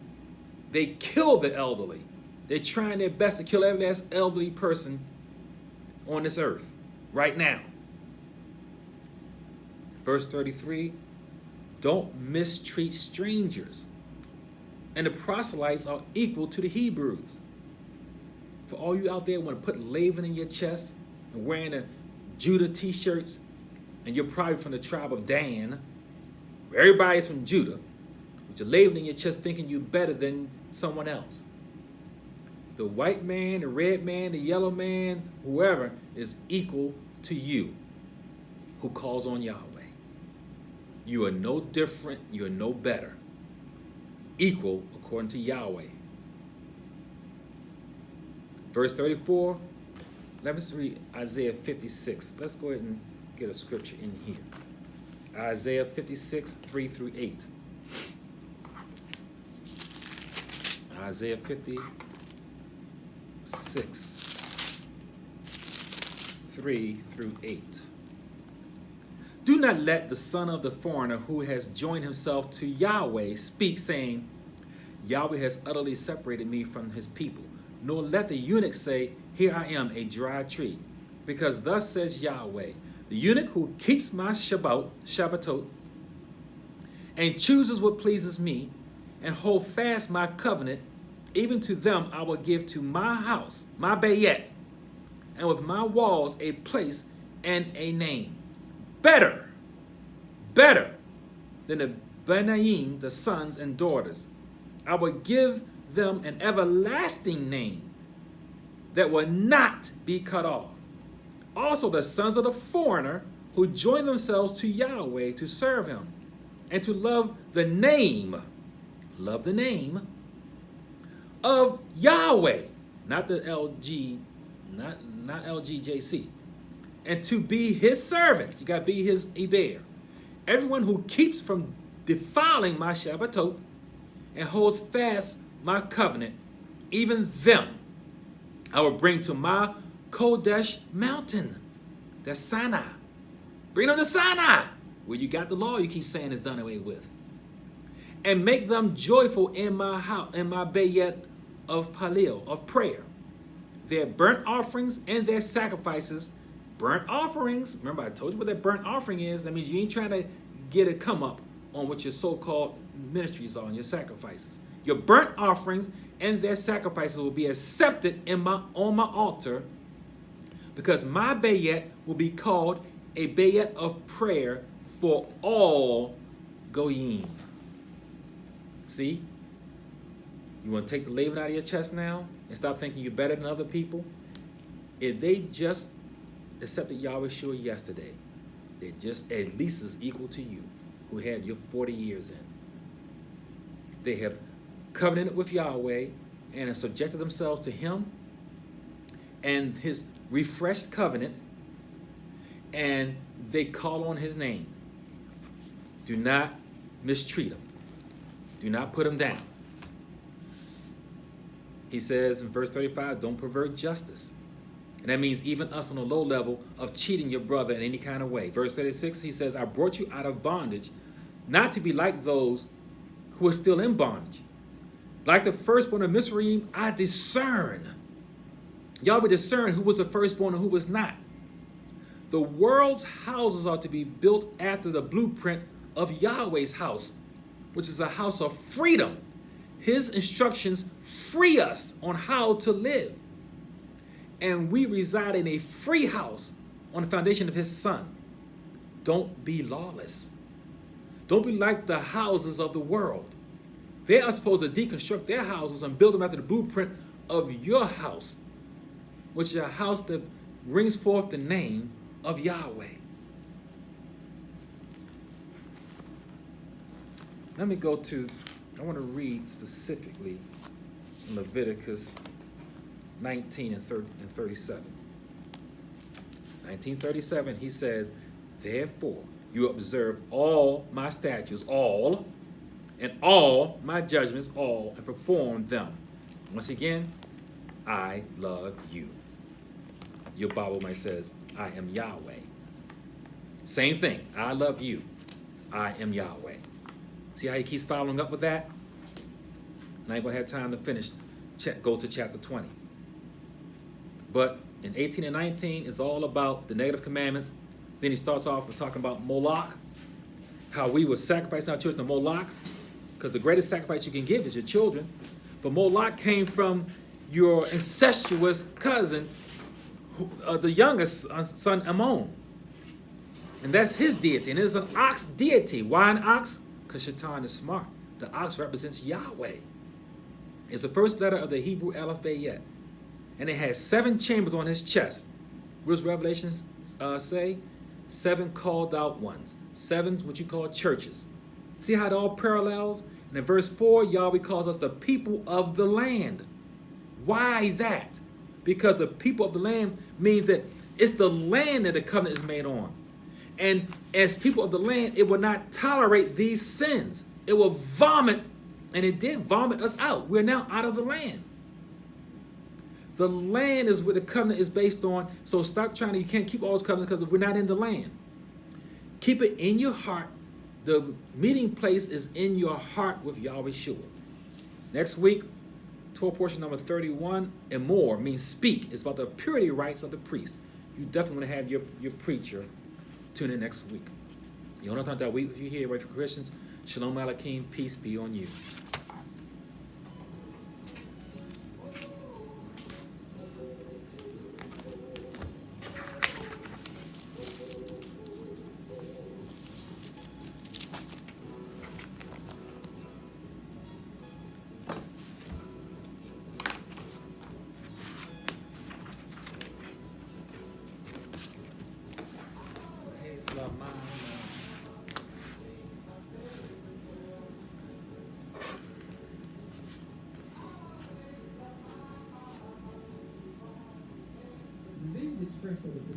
Speaker 1: They kill the elderly. They're trying their best to kill every last elderly person on this earth right now. Verse 33, don't mistreat strangers. And the proselytes are equal to the Hebrews. For all you out there who want to put Laban in your chest and wearing the Judah t-shirts, and you're probably from the tribe of Dan, where everybody's from Judah, with your Laban in your chest thinking you're better than someone else. The white man, the red man, the yellow man, whoever is equal to you who calls on Yahweh. You are no different, you are no better. Equal according to Yahweh. Verse 34, let me read Isaiah 56. Let's go ahead and get a scripture in here. Isaiah 56, 3 through 8. Isaiah 56, 3 through 8. Do not let the son of the foreigner who has joined himself to Yahweh speak, saying, Yahweh has utterly separated me from his people. Nor let the eunuch say, here I am, a dry tree. Because thus says Yahweh, the eunuch who keeps my Shabbatot, and chooses what pleases me, and hold fast my covenant, even to them I will give to my house, my bayet, and with my walls a place and a name. Better than the Benaim, the sons and daughters. I will give them an everlasting name that will not be cut off. Also the sons of the foreigner who join themselves to Yahweh to serve him and to love the name of Yahweh, not the LG, not LGJC, and to be his servants. You got to be his Iber. Everyone who keeps from defiling my Shabbatot and holds fast my covenant, even them I will bring to my Kodesh mountain. That's Sinai. Bring them to Sinai, where you got the law you keep saying is done away with. And make them joyful in my house, in my bayet of Palil, of prayer. Their burnt offerings and their sacrifices. Burnt offerings, remember I told you what that burnt offering is. That means you ain't trying to get a come up on what your so-called ministries are and your sacrifices. Your burnt offerings and their sacrifices will be accepted on my altar, because my bayet will be called a bayet of prayer for all goyim. See? You want to take the label out of your chest now and stop thinking you're better than other people? If they just accepted Yahweh Shua yesterday, they're just at least as equal to you, who had your 40 years in. They have covenanted with Yahweh and have subjected themselves to him and his refreshed covenant, and they call on his name. Do not mistreat him. Do not put him down. He says in verse 35, don't pervert justice. And that means even us on a low level of cheating your brother in any kind of way. Verse 36, he says, I brought you out of bondage, not to be like those who are still in bondage. Like the firstborn of Mizraim, I discern. Yahweh discern who was the firstborn and who was not. The world's houses are to be built after the blueprint of Yahweh's house, which is a house of freedom. His instructions free us on how to live. And we reside in a free house on the foundation of his son. Don't be lawless. Don't be like the houses of the world. They are supposed to deconstruct their houses and build them after the blueprint of your house, which is a house that brings forth the name of Yahweh. Let me go to, I want to read specifically in Leviticus 19 and 37. 1937, he says, therefore, you observe all my statutes, all, and all my judgments, all, and perform them. Once again, I love you. Your Bible might says, I am Yahweh. Same thing, I love you. I am Yahweh. See how he keeps following up with that? Now you're going to have time to finish. Go to chapter 20. But in 18 and 19, it's all about the negative commandments. Then he starts off with talking about Moloch, how we would sacrifice our children to Moloch, because the greatest sacrifice you can give is your children. But Moloch came from your incestuous cousin, the youngest son Ammon. And that's his deity. And it is an ox deity. Why an ox? Because Shaitan is smart. The ox represents Yahweh. It's the first letter of the Hebrew Aleph Bayet. And it has 7 chambers on his chest. What does Revelations say? 7 called out ones. 7 what you call churches. See how it all parallels? And in verse 4, Yahweh calls us the people of the land. Why that? Because the people of the land means that it's the land that the covenant is made on. And as people of the land, it will not tolerate these sins. It will vomit, and it did vomit us out. We're now out of the land. The land is what the covenant is based on. So stop trying to, you can't keep all those covenants because we're not in the land. Keep it in your heart. The meeting place is in your heart with Yahweh Shua. Next week, Torah portion number 31 and more means speak. It's about the purity rights of the priest. You definitely want to have your preacher tune in next week. You don't know that week if you hear right for Christians. Shalom Aleichem, peace be on you.
Speaker 2: Express of the